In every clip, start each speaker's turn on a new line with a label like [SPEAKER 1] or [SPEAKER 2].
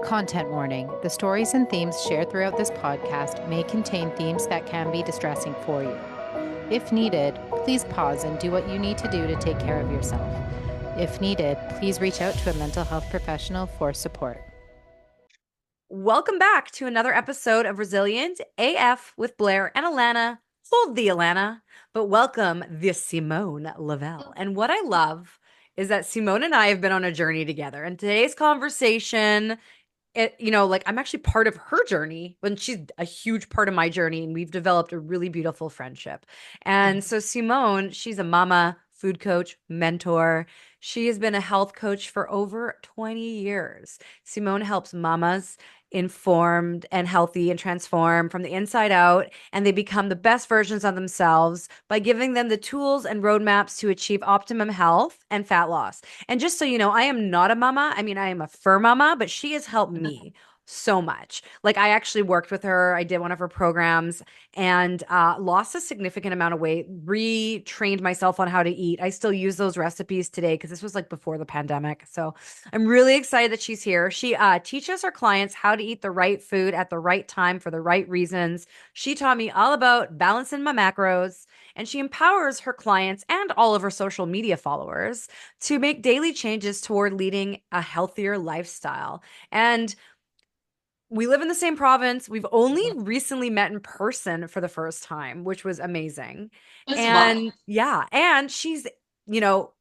[SPEAKER 1] Content warning. The stories and themes shared throughout this podcast may contain themes that can be distressing for you. If needed, please pause and do what you need to do to take care of yourself. If needed, please reach out to a mental health professional for support.
[SPEAKER 2] Welcome back to another episode of Resilient AF with Blair and Alana. Hold the Alana, but welcome the Simone Lovell. And what I love is that Simone and I have been on a journey together. And today's conversation, I'm actually part of her journey when she's a huge part of my journey. And we've developed a really beautiful friendship. And so Simone, she's a mama, food coach, mentor. She has been a health coach for over 20 years. Simone helps mamas informed and healthy and transform from the inside out, and they become the best versions of themselves by giving them the tools and roadmaps to achieve optimum health and fat loss. And just so you know, I am not a mama. I mean, I am a fur mama, but she has helped me so much. Like, I actually worked with her. I did one of her programs and lost a significant amount of weight, retrained myself on how to eat. I still use those recipes today because this was like before the pandemic. So I'm really excited that she's here. She teaches her clients how to eat the right food at the right time for the right reasons. She taught me all about balancing my macros, and she empowers her clients and all of her social media followers to make daily changes toward leading a healthier lifestyle. And we live in the same province. We've only recently met in person for the first time, which was amazing.
[SPEAKER 3] That's wild.
[SPEAKER 2] And yeah, and she's,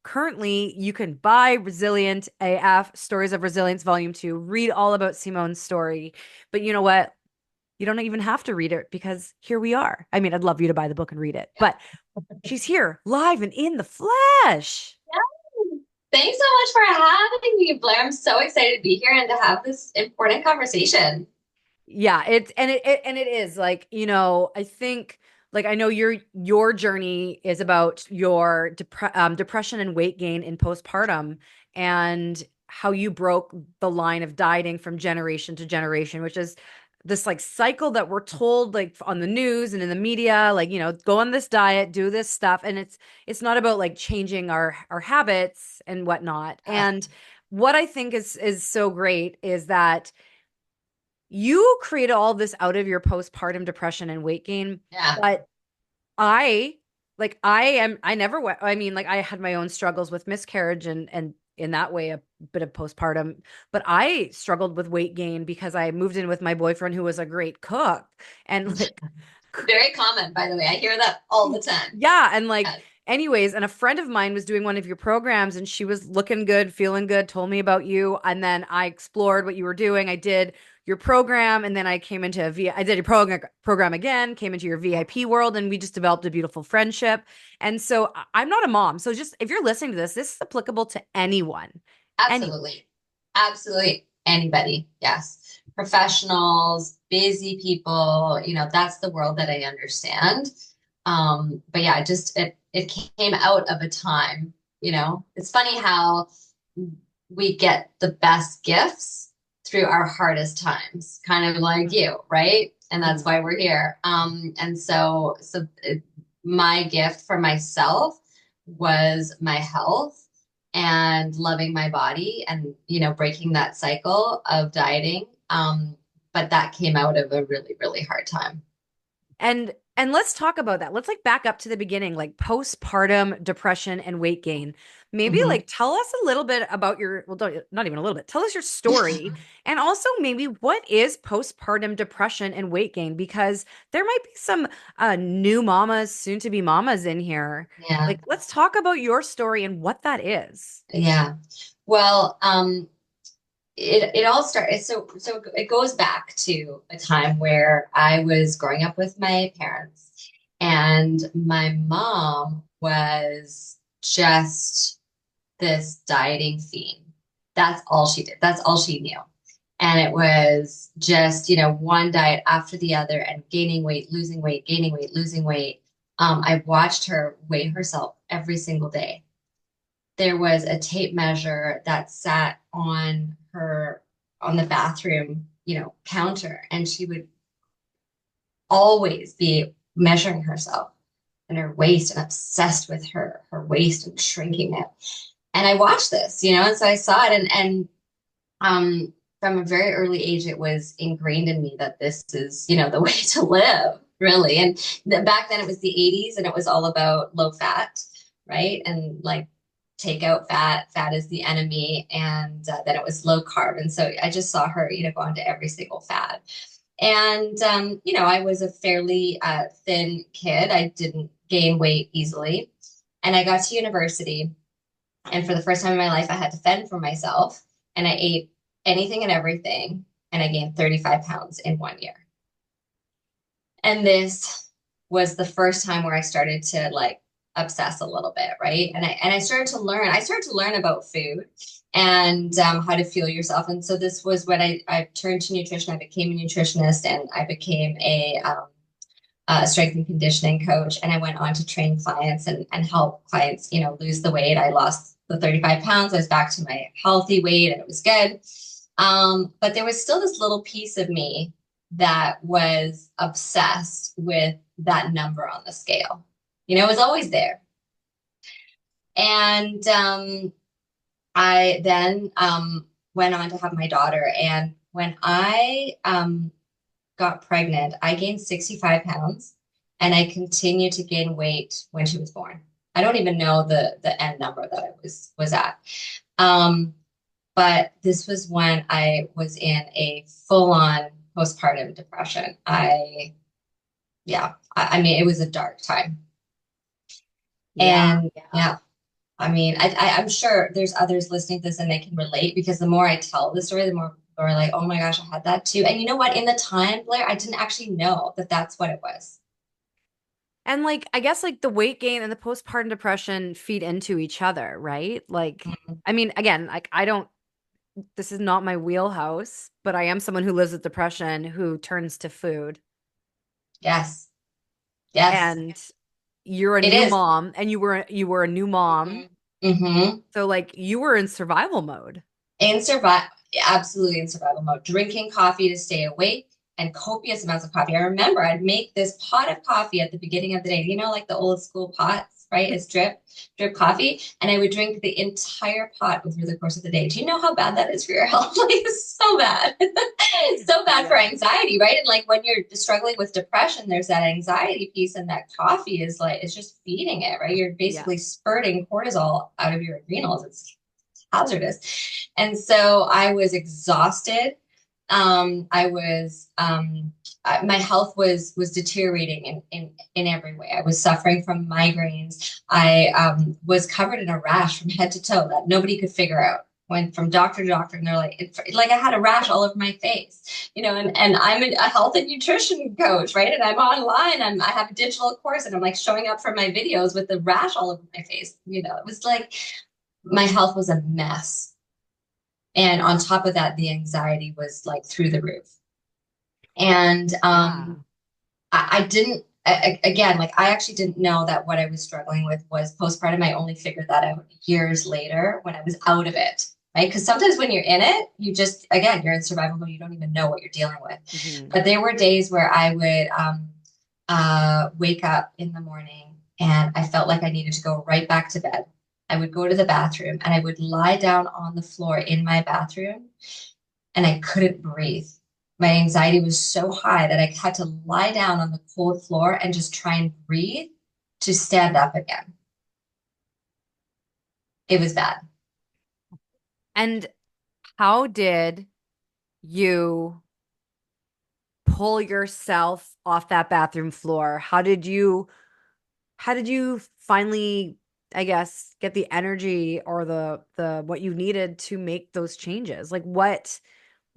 [SPEAKER 2] currently you can buy Resilient AF, Stories of Resilience Volume 2, read all about Simone's story. But you know what? You don't even have to read it because here we are. I mean, I'd love you to buy the book and read it, but she's here live and in the flesh.
[SPEAKER 3] Thanks so much for having me, Blair. I'm so excited to be here and to have this important conversation.
[SPEAKER 2] Yeah, it is like, I think like I know your journey is about your depression and weight gain in postpartum and how you broke the line of dieting from generation to generation, which is this like cycle that we're told like on the news and in the media, like, go on this diet, do this stuff. And it's not about like changing our habits and whatnot. And what I think is so great is that you created all this out of your postpartum depression and weight gain.
[SPEAKER 3] Yeah,
[SPEAKER 2] But I never went, I mean, like I had my own struggles with miscarriage and in that way, a bit of postpartum, but I struggled with weight gain because I moved in with my boyfriend who was a great cook and like,
[SPEAKER 3] very common, by the way. I hear that all the time.
[SPEAKER 2] yeah. And like,
[SPEAKER 3] Yeah.
[SPEAKER 2] anyways, and a friend of mine was doing one of your programs and she was looking good, feeling good, told me about you. And then I explored what you were doing. I did your program and then I came into I did your program again, came into your VIP world, and we just developed a beautiful friendship. And so I'm not a mom. So just if you're listening to this is applicable to anyone. Anyone.
[SPEAKER 3] Absolutely. Absolutely. Anybody. Yes. Professionals, busy people, that's the world that I understand. But yeah, it came out of a time, it's funny how we get the best gifts through our hardest times, kind of like you, right? And that's why we're here. My gift for myself was my health and loving my body and, breaking that cycle of dieting. But that came out of a really, really hard time.
[SPEAKER 2] And let's talk about that. Let's like back up to the beginning, like postpartum depression and weight gain. Maybe
[SPEAKER 3] Mhm.
[SPEAKER 2] like tell us a little bit about not even a little bit. Tell us your story and also maybe what is postpartum depression and weight gain because there might be some new mamas, soon to be mamas in here.
[SPEAKER 3] Yeah.
[SPEAKER 2] Like let's talk about your story and what that is.
[SPEAKER 3] Yeah. Well, it all started so it goes back to a time where I was growing up with my parents and my mom was just this dieting fiend. That's all she did. That's all she knew. And it was just, one diet after the other and gaining weight, losing weight, gaining weight, losing weight. I watched her weigh herself every single day. There was a tape measure that sat on the bathroom, counter, and she would always be measuring herself and her waist and obsessed with her waist and shrinking it. And I watched this, and so I saw it and from a very early age, it was ingrained in me that this is, the way to live, really. And back then it was the 80s and it was all about low fat, right? And like take out fat, fat is the enemy. And then it was low carb. And so I just saw her, go onto every single fad. And, I was a fairly thin kid. I didn't gain weight easily. And I got to university. And for the first time in my life, I had to fend for myself. And I ate anything and everything. And I gained 35 pounds in 1 year. And this was the first time where I started to like obsess a little bit, right? And I started to learn. I started to learn about food and how to fuel yourself. And so this was when I turned to nutrition. I became a nutritionist and I became a strength and conditioning coach. And I went on to train clients and help clients, lose the weight. I lost the 35 pounds. I was back to my healthy weight and it was good. But there was still this little piece of me that was obsessed with that number on the scale. It was always there. And I then went on to have my daughter. And when I got pregnant, I gained 65 pounds and I continued to gain weight when she was born. I don't even know the end number that I was at. But this was when I was in a full-on postpartum depression. I mean, it was a dark time.
[SPEAKER 2] Yeah.
[SPEAKER 3] And yeah, I mean, I'm sure there's others listening to this and they can relate because the more I tell the story, the more people are like, oh my gosh, I had that too. And you know what? In the time, Blair, I didn't actually know that that's what it was.
[SPEAKER 2] And like, I guess like the weight gain and the postpartum depression feed into each other, right? Like,
[SPEAKER 3] Mhm.
[SPEAKER 2] I mean, again, like this is not my wheelhouse, but I am someone who lives with depression who turns to food.
[SPEAKER 3] Yes. Yes,
[SPEAKER 2] And you're a
[SPEAKER 3] it
[SPEAKER 2] new
[SPEAKER 3] is.
[SPEAKER 2] mom and you were a new mom.
[SPEAKER 3] Mm-hmm.
[SPEAKER 2] So like you were in survival mode.
[SPEAKER 3] In survival, absolutely in survival mode, drinking coffee to stay awake and copious amounts of coffee. I remember I'd make this pot of coffee at the beginning of the day, like the old school pots, right? It's drip coffee. And I would drink the entire pot over the course of the day. Do you know how bad that is for your health? Like, it's so bad. It's so bad for
[SPEAKER 2] Yeah.
[SPEAKER 3] anxiety, right? And like when you're struggling with depression, there's that anxiety piece, and that coffee is like, it's just feeding it, right? You're
[SPEAKER 2] Yeah.
[SPEAKER 3] basically spurting cortisol out of your adrenals. It's hazardous. And so I was exhausted. I was my health was deteriorating in every way. I was suffering from migraines. I was covered in a rash from head to toe that nobody could figure out. Went from doctor to doctor, and they're like, like I had a rash all over my face, and I'm a health and nutrition coach, right? And I'm online. I have a digital course, and I'm like showing up for my videos with the rash all over my face. It was like my health was a mess. And on top of that, the anxiety was like through the roof. And
[SPEAKER 2] Yeah.
[SPEAKER 3] I didn't, again, like I actually didn't know that what I was struggling with was postpartum. I only figured that out years later when I was out of it, right? Because sometimes when you're in it, again, you're in survival mode, you don't even know what you're dealing with.
[SPEAKER 2] Mhm.
[SPEAKER 3] But there were days where I would wake up in the morning and I felt like I needed to go right back to bed. I would go to the bathroom and I would lie down on the floor in my bathroom and I couldn't breathe. My anxiety was so high that I had to lie down on the cold floor and just try and breathe to stand up again. It was bad.
[SPEAKER 2] And how did you pull yourself off that bathroom floor? How did you finally, I guess, get the energy or the what you needed to make those changes? Like what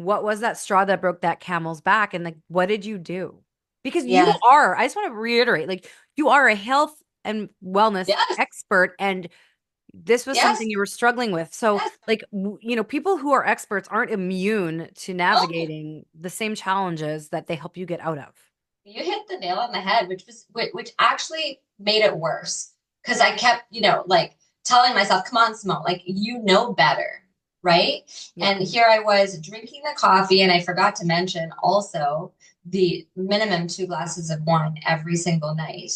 [SPEAKER 2] was that straw that broke that camel's back and like what did you do? Because
[SPEAKER 3] Yes.
[SPEAKER 2] I just want to reiterate, like you are a health and wellness
[SPEAKER 3] Yes.
[SPEAKER 2] expert and this was something
[SPEAKER 3] Yes.
[SPEAKER 2] you were struggling with. So,
[SPEAKER 3] Yes.
[SPEAKER 2] like, people who are experts aren't immune to
[SPEAKER 3] Oh,
[SPEAKER 2] navigating the same challenges that they help you get out of.
[SPEAKER 3] you hit the nail on the head, which actually made it worse because I kept, like telling myself, "Come on, Simone, like you know better, right?"
[SPEAKER 2] Yeah.
[SPEAKER 3] And here I was drinking the coffee, and I forgot to mention also the minimum 2 glasses of wine every single night,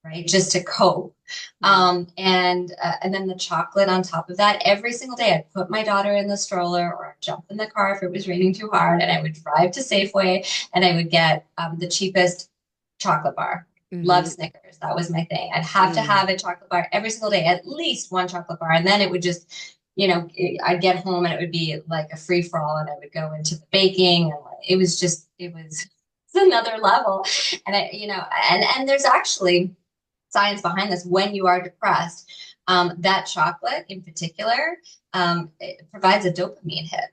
[SPEAKER 3] right? Just to cope. And then the chocolate on top of that. Every single day, I'd put my daughter in the stroller or I'd jump in the car if it was raining too hard, and I would drive to Safeway and I would get the cheapest chocolate bar. Love
[SPEAKER 2] Mm-hmm.
[SPEAKER 3] Snickers. That was my thing. I'd have to have a chocolate bar every single day, at least one chocolate bar. And then it would just, I'd get home and it would be like a free for all, and I would go into the baking, and it was another level. And and there's actually science behind this. When you are depressed, that chocolate in particular, it provides a dopamine hit.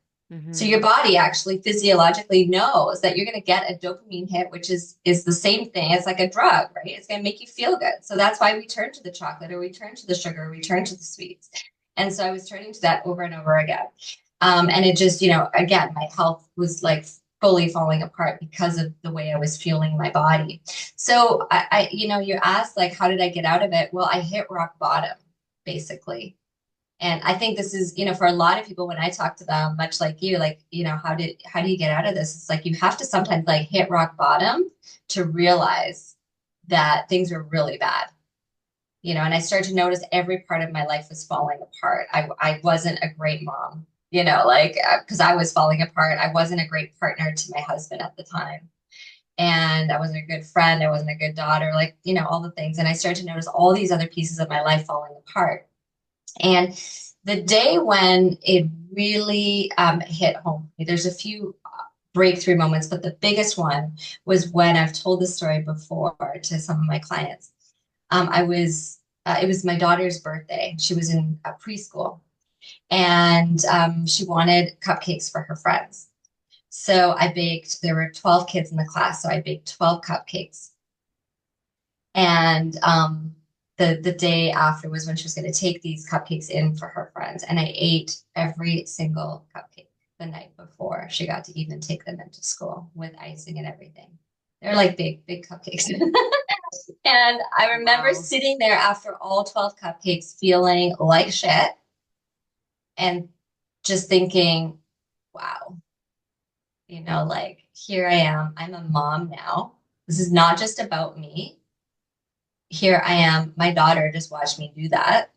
[SPEAKER 3] So your body actually physiologically knows that you're going to get a dopamine hit, which is the same thing. It's like a drug, right? It's going to make you feel good. So that's why we turn to the chocolate, or we turn to the sugar, or we turn to the sweets. And so I was turning to that over and over again. And it just, again, my health was like fully falling apart because of the way I was fueling my body. So you asked, like, how did I get out of it? Well, I hit rock bottom, basically. And I think this is, for a lot of people, when I talk to them, much like you, like, how do you get out of this? It's like, you have to sometimes like hit rock bottom to realize that things are really bad. And I started to notice every part of my life was falling apart. I wasn't a great mom, because I was falling apart. I wasn't a great partner to my husband at the time. And I wasn't a good friend. I wasn't a good daughter, like, all the things. And I started to notice all these other pieces of my life falling apart. And the day when it really hit home, there's a few breakthrough moments, but the biggest one was when I've told this story before to some of my clients. It was my daughter's birthday. She was in a preschool, and she wanted cupcakes for her friends. So there were 12 kids in the class, so I baked 12 cupcakes. And the day after was when she was going to take these cupcakes in for her friends. And I ate every single cupcake the night before she got to even take them into school with icing and everything. They're like big, big cupcakes. And I remember sitting there after all 12 cupcakes feeling like shit and just thinking, wow, like, here I am. I'm a mom now. This is not just about me. Here I am. My daughter just watched me do that.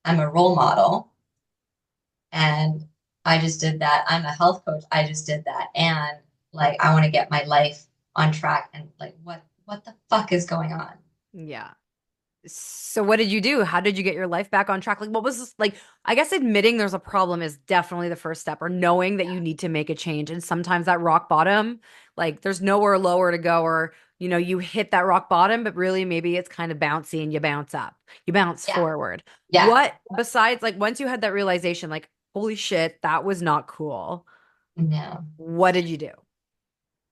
[SPEAKER 3] I'm a role model. And I just did that. I'm a health coach. I just did that. And like, I want to get my life on track. And like, what the fuck is going on?
[SPEAKER 2] Yeah. So what did you do? How did you get your life back on track? Like, what was this, like, I guess admitting there's a problem is definitely the first step, or knowing that you need to make a change. And sometimes that rock bottom, like, there's nowhere lower to go, or, you hit that rock bottom, but really maybe it's kind of bouncy and you bounce up, you bounce forward.
[SPEAKER 3] Yeah.
[SPEAKER 2] What besides, like, once you had that realization, like, holy shit, that was not cool.
[SPEAKER 3] No.
[SPEAKER 2] What did you do?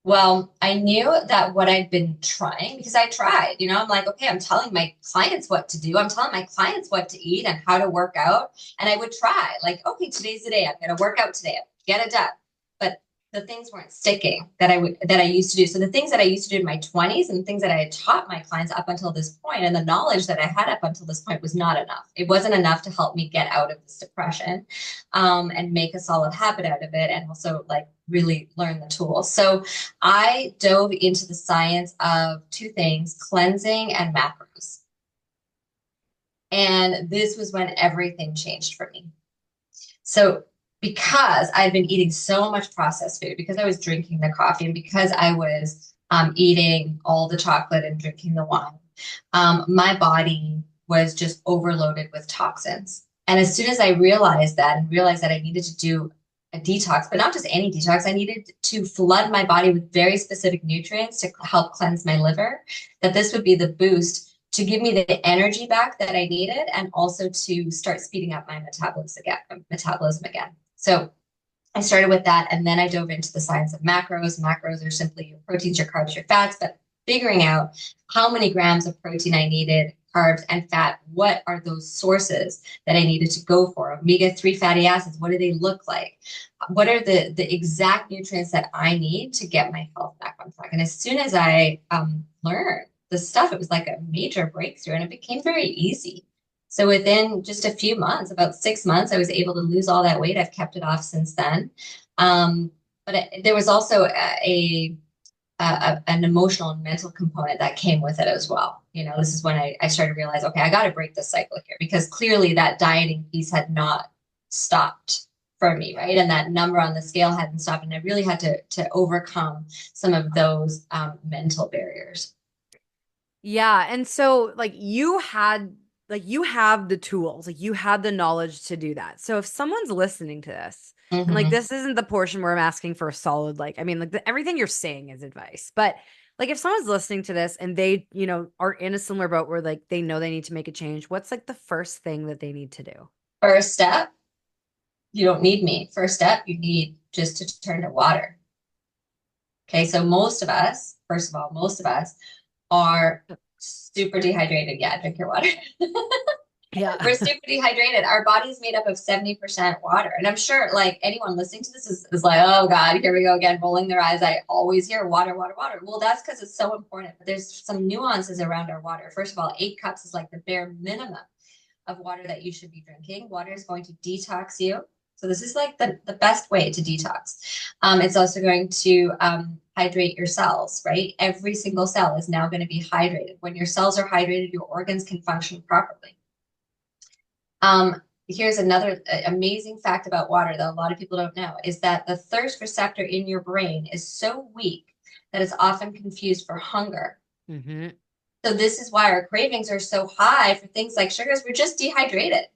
[SPEAKER 3] Well, I knew that what I'd been trying, because I tried, I'm like, okay, I'm telling my clients what to do. I'm telling my clients what to eat and how to work out. And I would try, like, okay, today's the day. I'm going to work out today. Get it done. But the things weren't sticking that I used to do. So the things that I used to do in my 20s and the things that I had taught my clients up until this point, and the knowledge that I had up until this point, was not enough. It wasn't enough to help me get out of this depression, and make a solid habit out of it, and also like really learn the tools. So I dove into the science of two things: cleansing and macros. And this was when everything changed for me. So because I'd been eating so much processed food, because I was drinking the coffee, and because I was eating all the chocolate and drinking the wine, my body was just overloaded with toxins. And as soon as I realized that, and realized that I needed to do a detox, but not just any detox, I needed to flood my body with very specific nutrients to help cleanse my liver, that this would be the boost to give me the energy back that I needed, and also to start speeding up my metabolism again. So I started with that, and then I dove into the science of macros. Macros are simply your proteins, your carbs, your fats, but figuring out how many grams of protein I needed, carbs and fat, what are those sources that I needed to go for? Omega-3 fatty acids, what do they look like? What are the exact nutrients that I need to get my health back on track? And as soon as I learned the stuff, it was like a major breakthrough, and it became very easy. So within just a few months, about 6 months, I was able to lose all that weight. I've kept it off since then. But there was also an emotional and mental component that came with it as well. This is when I started to realize, okay, I got to break this cycle here because clearly that dieting piece had not stopped for me, right? And that number on the scale hadn't stopped, and I really had to overcome some of those mental barriers.
[SPEAKER 2] Yeah. And so you have the tools, like you have the knowledge to do that. So if someone's listening to this, and like
[SPEAKER 3] Mm-hmm.
[SPEAKER 2] this isn't the portion where I'm asking for a solid, like, I mean, like everything you're saying is advice, but like if someone's listening to this and they, are in a similar boat where like they know they need to make a change, what's like the first thing that they need to do?
[SPEAKER 3] First step, you don't need me. First step, you need just to turn to water. Okay, so most of us, first of all, most of us are super dehydrated. Yeah, drink your water.
[SPEAKER 2] Yeah.
[SPEAKER 3] We're super dehydrated. Our body's made up of 70% water. And I'm sure like anyone listening to this is like, oh God, here we go again, rolling their eyes. I always hear water, water, water. Well, that's because it's so important. But there's some nuances around our water. First of all, 8 cups is like the bare minimum of water that you should be drinking. Water is going to detox you. So this is like the best way to detox. It's also going to hydrate your cells, right? Every single cell is now going to be hydrated. When your cells are hydrated, your organs can function properly. Here's another amazing fact about water that a lot of people don't know is that the thirst receptor in your brain is so weak that it's often confused for hunger.
[SPEAKER 2] Hmm.
[SPEAKER 3] So this is why our cravings are so high for things like sugars. We're just dehydrated.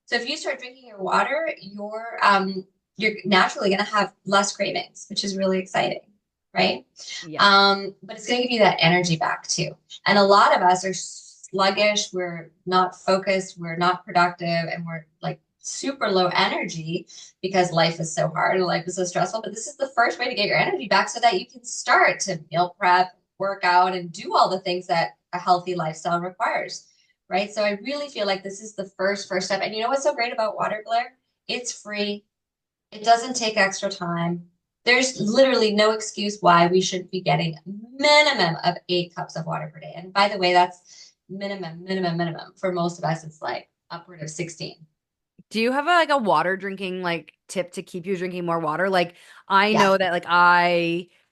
[SPEAKER 3] So if you start drinking your water, you're naturally going to have less cravings, which is really exciting, right?
[SPEAKER 2] Yeah.
[SPEAKER 3] But it's going to give you that energy back too. And a lot of us are sluggish, we're not focused, we're not productive, and we're like super low energy because life is so hard and life is so stressful. But this is the first way to get your energy back so that you can start to meal prep, work out, and do all the things that a healthy lifestyle requires. Right. So I really feel like this is the first step. And you know what's so great about water, Blair? It's free. It doesn't take extra time. There's literally no excuse why we shouldn't be getting minimum of 8 cups of water per day. And by the way, that's minimum, minimum, minimum. For most of us, it's like upward of 16.
[SPEAKER 2] Do you have like a water drinking like tip to keep you drinking more water? Like I
[SPEAKER 3] Yeah,
[SPEAKER 2] know that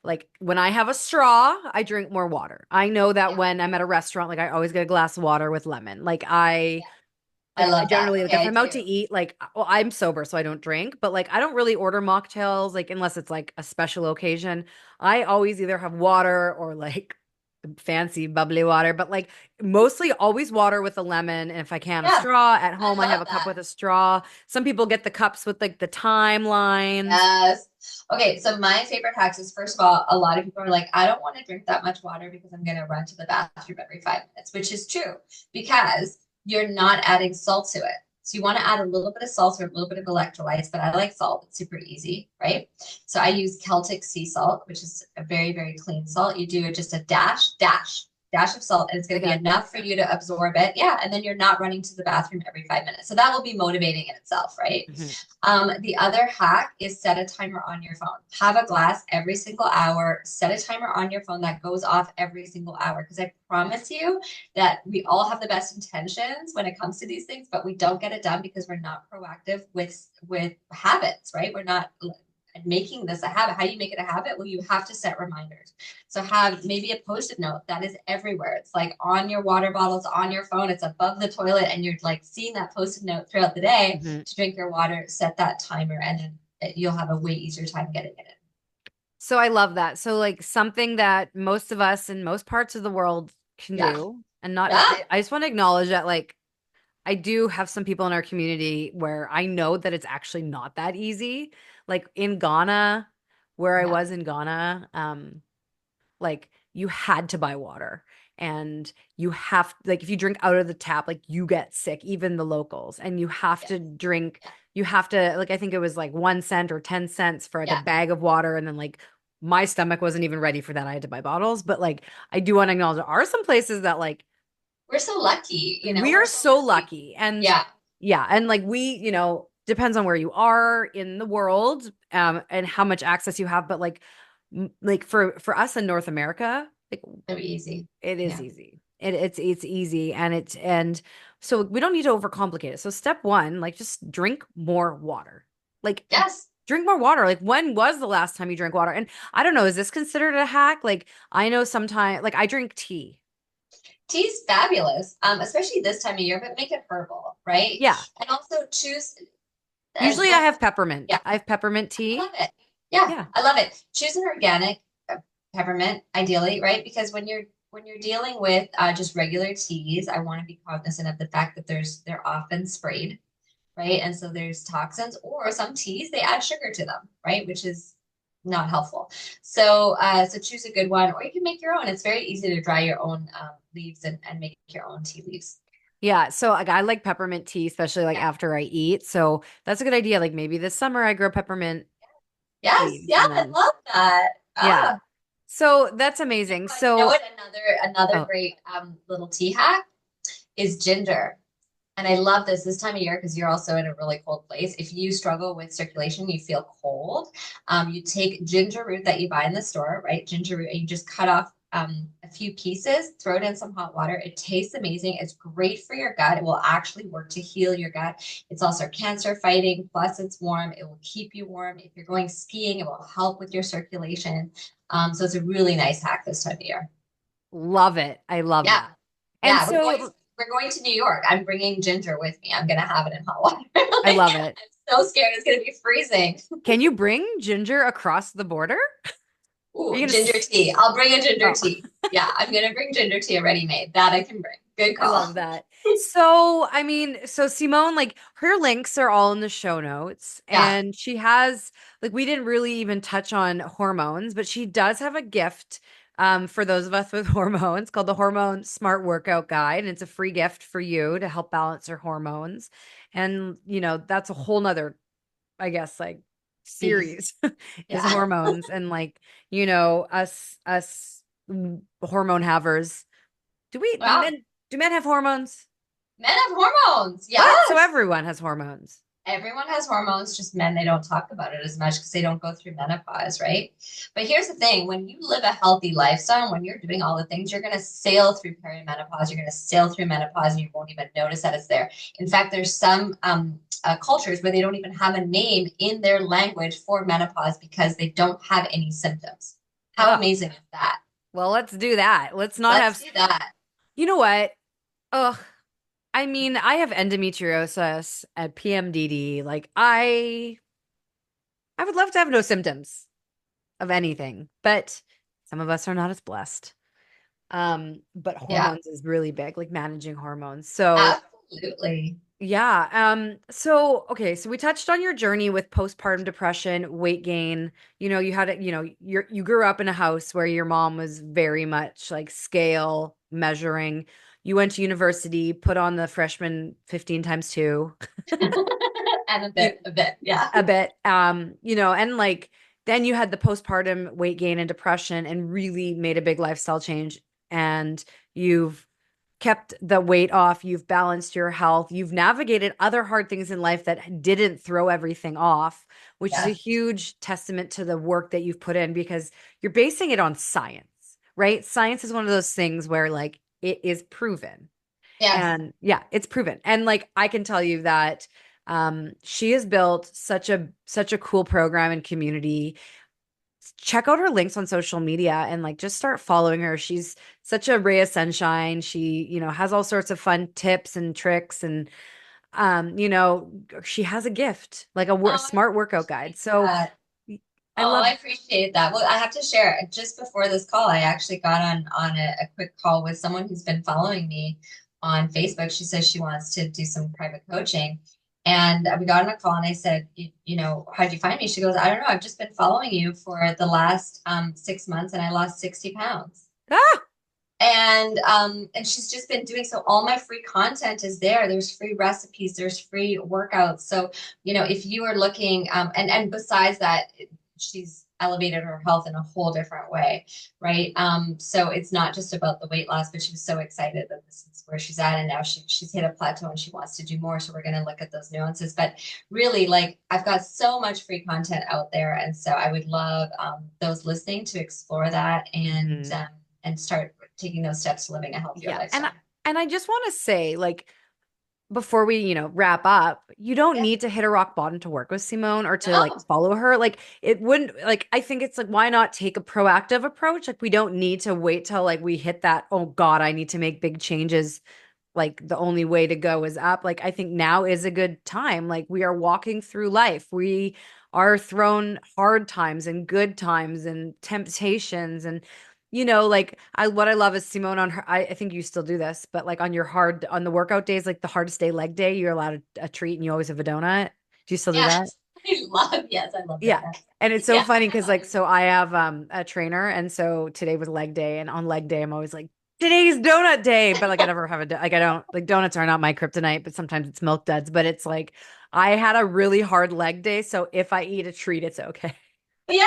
[SPEAKER 2] like when I have a straw, I drink more water. I know that
[SPEAKER 3] yeah,
[SPEAKER 2] when I'm at a restaurant, like I always get a glass of water with lemon.
[SPEAKER 3] yeah. I
[SPEAKER 2] I
[SPEAKER 3] love that.
[SPEAKER 2] generally like
[SPEAKER 3] Okay,
[SPEAKER 2] if
[SPEAKER 3] I
[SPEAKER 2] I'm out
[SPEAKER 3] do.
[SPEAKER 2] to eat, like well, I'm sober, so I don't drink, but like I don't really order mocktails, like unless it's like a special occasion. I always either have water or like fancy bubbly water, but like mostly always water with a lemon. And if I can, a
[SPEAKER 3] Yeah,
[SPEAKER 2] straw. At
[SPEAKER 3] I
[SPEAKER 2] home, I have
[SPEAKER 3] love
[SPEAKER 2] a cup
[SPEAKER 3] that.
[SPEAKER 2] with a straw. Some people get the cups with like the timelines.
[SPEAKER 3] Yes. Okay, so my favorite hacks is first of all, a lot of people are like, I don't want to drink that much water because I'm going to run to the bathroom every 5 minutes, which is true because you're not adding salt to it. So you want to add a little bit of salt or a little bit of electrolytes, but I like salt. It's super easy, right? So I use Celtic sea salt, which is a very, very clean salt. You do just a dash of salt, and it's going
[SPEAKER 2] Like
[SPEAKER 3] to be
[SPEAKER 2] a
[SPEAKER 3] enough for you to absorb it. Yeah. And then you're not running to the bathroom every 5 minutes. So that will be motivating in itself, right?
[SPEAKER 2] Mhm.
[SPEAKER 3] The other hack is set a timer on your phone. Have a glass every single hour. Set a timer on your phone that goes off every single hour. Because I promise you that we all have the best intentions when it comes to these things, but we don't get it done because we're not proactive with habits, right? We're not making this a habit. How do you make it a habit? Well, you have to set reminders. So have maybe a post-it note that is everywhere. It's like on your water bottles, on your phone, it's above the toilet, and you're like seeing that post-it note throughout the day
[SPEAKER 2] Mhm.
[SPEAKER 3] to drink your water, set that timer, and then you'll have a way easier time getting it in.
[SPEAKER 2] So I love that. So like something that most of us in most parts of the world can
[SPEAKER 3] Yeah.
[SPEAKER 2] do, and not,
[SPEAKER 3] Yeah.
[SPEAKER 2] I just want to acknowledge that like I do have some people in our community where I know that it's actually not that easy. Like in Ghana, where I
[SPEAKER 3] Yeah.
[SPEAKER 2] was in Ghana, like you had to buy water. And you have like if you drink out of the tap, like you get sick, even the locals. And you have
[SPEAKER 3] Yeah.
[SPEAKER 2] to drink,
[SPEAKER 3] Yeah.
[SPEAKER 2] you have to like I think it was like 1 cent or 10 cents for like a
[SPEAKER 3] Yeah.
[SPEAKER 2] bag of water. And then like my stomach wasn't even ready for that. I had to buy bottles. But like I do want to acknowledge there are some places that like
[SPEAKER 3] We're so lucky,
[SPEAKER 2] we
[SPEAKER 3] we're
[SPEAKER 2] are
[SPEAKER 3] so
[SPEAKER 2] so
[SPEAKER 3] lucky.
[SPEAKER 2] lucky. And
[SPEAKER 3] Yeah.
[SPEAKER 2] yeah, and like we, depends on where you are in the world, and how much access you have. But like, like for us in North America, like
[SPEAKER 3] It'll be easy.
[SPEAKER 2] it is
[SPEAKER 3] Yeah.
[SPEAKER 2] easy. It's easy, and so we don't need to overcomplicate it. So step one, like just drink more water. Like
[SPEAKER 3] Yes.
[SPEAKER 2] drink more water. Like, when was the last time you drank water? And I don't know, is this considered a hack? Like, I know sometimes, like, I drink tea.
[SPEAKER 3] Tea's fabulous, especially this time of year, but make it herbal, right?
[SPEAKER 2] Yeah.
[SPEAKER 3] And also choose
[SPEAKER 2] Usually I
[SPEAKER 3] the
[SPEAKER 2] have peppermint.
[SPEAKER 3] yeah,
[SPEAKER 2] I have peppermint
[SPEAKER 3] I love
[SPEAKER 2] tea.
[SPEAKER 3] it. Yeah,
[SPEAKER 2] Yeah.
[SPEAKER 3] I love it. Choose an organic peppermint, ideally, right? Because when you're dealing with just regular teas, I want to be cognizant of the fact that they're often sprayed, right? And so there's toxins, or some teas they add sugar to them, right? Which is not helpful. So choose a good one, or you can make your own. It's very easy to dry your own leaves and make your own tea leaves.
[SPEAKER 2] Yeah. So like I like peppermint tea, especially like
[SPEAKER 3] Yeah.
[SPEAKER 2] after I eat. So that's a good idea. Like maybe this summer I grow peppermint
[SPEAKER 3] Yes,
[SPEAKER 2] leaves
[SPEAKER 3] yeah,
[SPEAKER 2] and
[SPEAKER 3] I
[SPEAKER 2] then
[SPEAKER 3] love that.
[SPEAKER 2] yeah.
[SPEAKER 3] Ah,
[SPEAKER 2] So that's amazing.
[SPEAKER 3] you know
[SPEAKER 2] So
[SPEAKER 3] what? Another
[SPEAKER 2] oh,
[SPEAKER 3] great little tea hack is ginger. And I love this time of year because you're also in a really cold place. If you struggle with circulation, you feel cold, you take ginger root that you buy in the store, right? Ginger root, and you just cut off a few pieces, throw it in some hot water. It tastes amazing. It's great for your gut. It will actually work to heal your gut. It's also cancer fighting, plus it's warm. It will keep you warm. If you're going skiing, it will help with your circulation. So it's a really nice hack this time of year.
[SPEAKER 2] love it. I love
[SPEAKER 3] Yeah.
[SPEAKER 2] that. And
[SPEAKER 3] Yeah, we're going
[SPEAKER 2] so
[SPEAKER 3] we're going to New York. I'm bringing ginger with me. I'm gonna have it in hot water.
[SPEAKER 2] I
[SPEAKER 3] Like,
[SPEAKER 2] love it.
[SPEAKER 3] I'm so scared it's gonna be freezing.
[SPEAKER 2] Can you bring ginger across the border? Are
[SPEAKER 3] Ooh,
[SPEAKER 2] you gonna
[SPEAKER 3] ginger tea. I'll bring a ginger
[SPEAKER 2] oh,
[SPEAKER 3] tea. Yeah, I'm gonna bring ginger tea ready made. That I can bring. Good
[SPEAKER 2] I
[SPEAKER 3] call.
[SPEAKER 2] love that. So, I mean, so Simone, like her links are all in the show notes,
[SPEAKER 3] Yeah.
[SPEAKER 2] and she has like we didn't really even touch on hormones, but she does have a gift for those of us with hormones called the Hormone Smart Workout Guide. And it's a free gift for you to help balance your hormones. And that's a whole nother, I guess, like
[SPEAKER 3] Beast.
[SPEAKER 2] series is
[SPEAKER 3] Yeah.
[SPEAKER 2] hormones and like, us hormone havers. Do we
[SPEAKER 3] Wow.
[SPEAKER 2] do men have hormones?
[SPEAKER 3] Men have hormones.
[SPEAKER 2] What? So
[SPEAKER 3] Yes.
[SPEAKER 2] everyone has hormones.
[SPEAKER 3] Everyone has hormones, just men, they don't talk about it as much because they don't go through menopause, right? But here's the thing, when you live a healthy lifestyle, when you're doing all the things, you're going to sail through perimenopause, you're going to sail through menopause, and you won't even notice that it's there. In fact, there's some cultures where they don't even have a name in their language for menopause because they don't have any symptoms. How
[SPEAKER 2] Oh,
[SPEAKER 3] amazing is that?
[SPEAKER 2] well, let's do that. Let's not
[SPEAKER 3] Let's
[SPEAKER 2] have,
[SPEAKER 3] do that.
[SPEAKER 2] you know what? Ugh. I mean, I have endometriosis at PMDD. Like I would love to have no symptoms of anything, but some of us are not as blessed. But
[SPEAKER 3] Yeah,
[SPEAKER 2] hormones is really big, like managing hormones. So
[SPEAKER 3] absolutely.
[SPEAKER 2] yeah. So okay, so we touched on your journey with postpartum depression, weight gain. You had it, you grew up in a house where your mom was very much like scale measuring. You went to university, put on the freshman 15 times 2.
[SPEAKER 3] And
[SPEAKER 2] You
[SPEAKER 3] a bit, yeah.
[SPEAKER 2] a bit. And like then you had the postpartum weight gain and depression and really made a big lifestyle change. And you've kept the weight off, you've balanced your health, you've navigated other hard things in life that didn't throw everything off, which is a
[SPEAKER 3] Yes,
[SPEAKER 2] huge testament to the work that you've put in because you're basing it on science, right? Science is one of those things where like it is proven.
[SPEAKER 3] yes.
[SPEAKER 2] And yeah, it's proven. And like I can tell you that she has built such a cool program and community. Check out her links on social media and like just start following her. She's such a ray of sunshine. She, has all sorts of fun tips and tricks and she has a gift, like a
[SPEAKER 3] Oh, I
[SPEAKER 2] smart workout guide.
[SPEAKER 3] appreciate
[SPEAKER 2] So
[SPEAKER 3] that.
[SPEAKER 2] I
[SPEAKER 3] Oh,
[SPEAKER 2] love
[SPEAKER 3] I appreciate that. Well, I have to share, just before this call, I actually got on a quick call with someone who's been following me on Facebook. She says she wants to do some private coaching. And we got on a call and I said, how'd you find me? She goes, I don't know. I've just been following you for the last 6 months and I lost 60 pounds.
[SPEAKER 2] ah,
[SPEAKER 3] And she's just been doing so. All my free content is there. There's free recipes, there's free workouts. So, if you are looking, and besides that, she's elevated her health in a whole different way, right? So it's not just about the weight loss, but she was so excited that this is where she's at, and now she's hit a plateau and she wants to do more. So we're going to look at those nuances. But really, like I've got so much free content out there, and so I would love those listening to explore that
[SPEAKER 2] mhm.
[SPEAKER 3] and start taking those steps to living a healthier
[SPEAKER 2] Yeah. And
[SPEAKER 3] lifestyle.
[SPEAKER 2] I just want to say like before we, wrap up, you don't need to hit a rock bottom to work with Simone or to like
[SPEAKER 3] No.
[SPEAKER 2] follow her. Like it wouldn't like I think it's like why not take a proactive approach? Like we don't need to wait till like we hit that, oh God, I need to make big changes. Like the only way to go is up. Like I think now is a good time. Like we are walking through life. We are thrown hard times and good times and temptations and like what I love is Simone on her. I think you still do this, but like on the workout days, like the hardest day, leg day, you're allowed a treat and you always have a donut. Do you still do
[SPEAKER 3] Yeah.
[SPEAKER 2] that?
[SPEAKER 3] Yes, I love
[SPEAKER 2] Yeah.
[SPEAKER 3] donuts.
[SPEAKER 2] And it's so
[SPEAKER 3] Yeah.
[SPEAKER 2] funny because like so I have a trainer and so today was leg day and on leg day I'm always like today's donut day but like I never have like I don't like donuts are not my kryptonite but sometimes it's milk duds but it's like I had a really hard leg day so if I eat a treat it's okay.
[SPEAKER 3] Yeah.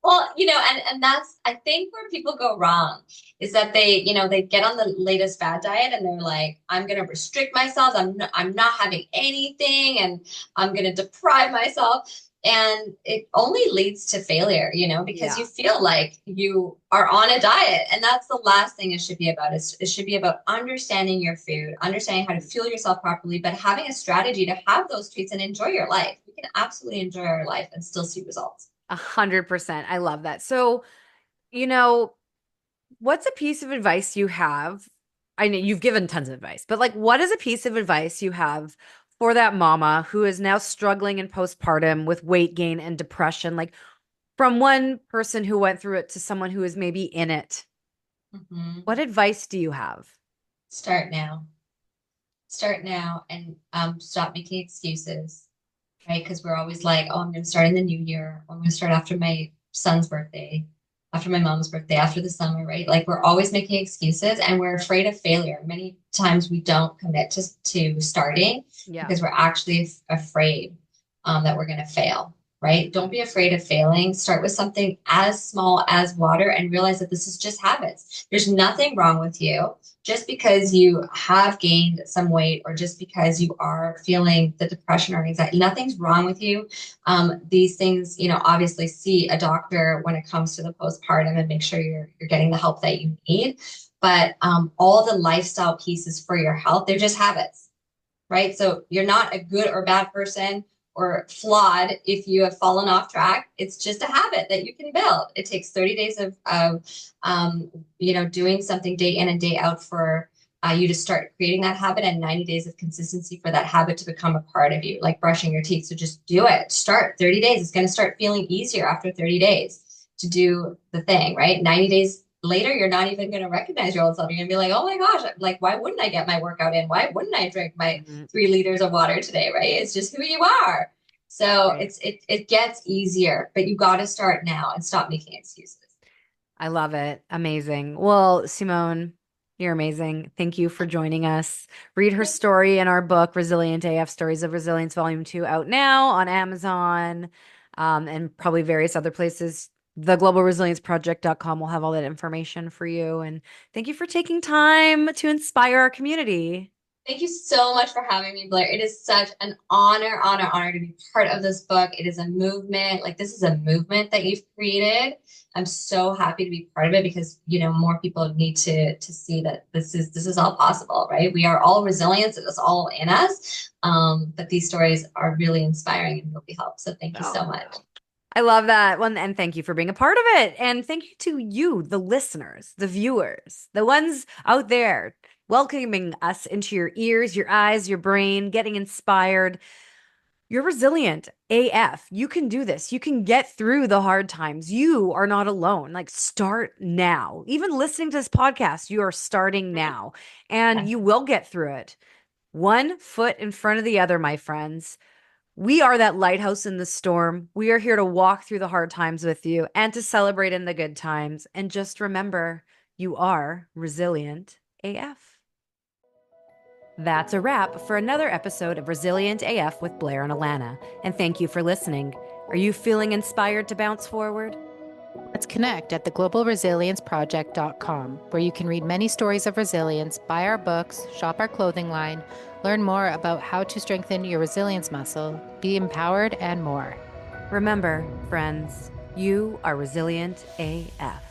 [SPEAKER 3] Well, and that's I think where people go wrong is that they get on the latest fad diet and they're like, I'm gonna restrict myself. I'm not having anything and I'm gonna deprive myself. And it only leads to failure, because you
[SPEAKER 2] Yeah.
[SPEAKER 3] feel like you are on a diet. And that's the last thing it should be about. It should be about understanding your food, understanding how to fuel yourself properly, but having a strategy to have those treats and enjoy your life. We can absolutely enjoy our life and still see results.
[SPEAKER 2] 100%. I love that. So, you know, what's a piece of advice you have? I know you've given tons of advice, but like, what is a piece of advice you have for that mama who is now struggling in postpartum with weight gain and depression? Like, from one person who went through it to someone who is maybe in it,
[SPEAKER 3] Mhm.
[SPEAKER 2] what advice do you have?
[SPEAKER 3] Start now. Start now and stop making excuses, right? Because we're always like, oh, I'm going to start in the new year. Or I'm going to start after my son's birthday, after my mom's birthday, after the summer, right? Like we're always making excuses and we're afraid of failure. Many times we don't commit to starting
[SPEAKER 2] Yeah.
[SPEAKER 3] because we're actually afraid that we're going to fail, right? Don't be afraid of failing. Start with something as small as water and realize that this is just habits. There's nothing wrong with you just because you have gained some weight or just because you are feeling the depression or anxiety, nothing's wrong with you. These things, obviously see a doctor when it comes to the postpartum and make sure you're getting the help that you need. But all the lifestyle pieces for your health, they're just habits, right? So you're not a good or bad person or flawed if you have fallen off track. It's just a habit that you can build. It takes 30 days of doing something day in and day out for you to start creating that habit and 90 days of consistency for that habit to become a part of you, like brushing your teeth. So just do it. Start 30 days. It's going to start feeling easier after 30 days to do the thing, right? 90 days later, you're not even going to recognize your old self. You're going to be like, oh my gosh, like, why wouldn't I get my workout in? Why wouldn't I drink my
[SPEAKER 2] Mhm.
[SPEAKER 3] 3 liters of water today? Right. It's just who you are. So
[SPEAKER 2] Right.
[SPEAKER 3] it gets easier, but you got to start now and stop making excuses.
[SPEAKER 2] I love it. Amazing. Well, Simone, you're amazing. Thank you for joining us. Read her story in our book, Resilient AF Stories of Resilience, Volume 2, out now on Amazon and probably various other places. TheGlobalResilienceProject.com will have all that information for you. And thank you for taking time to inspire our community.
[SPEAKER 3] Thank you so much for having me, Blair. It is such an honor to be part of this book. It is a movement. Like this is a movement that you've created. I'm so happy to be part of it because more people need to see that this is all possible, right? We are all resilient. It's all in us. But these stories are really inspiring and really help. So thank you so much.
[SPEAKER 2] I love that one. And thank you for being a part of it. And thank you to you, the listeners, the viewers, the ones out there welcoming us into your ears, your eyes, your brain, getting inspired. You're resilient AF. You can do this. You can get through the hard times. You are not alone. Like, start now. Even listening to this podcast, you are starting now, and
[SPEAKER 3] Yes.
[SPEAKER 2] you will get through it. One foot in front of the other, my friends. We are that lighthouse in the storm. We are here to walk through the hard times with you and to celebrate in the good times. And just remember, you are resilient AF. That's a wrap for another episode of Resilient AF with Blair and Alana. And thank you for listening. Are you feeling inspired to bounce forward?
[SPEAKER 1] Let's connect at theglobalresilienceproject.com, where you can read many stories of resilience, buy our books, shop our clothing line, learn more about how to strengthen your resilience muscle, be empowered, and more.
[SPEAKER 2] Remember, friends, you are resilient AF.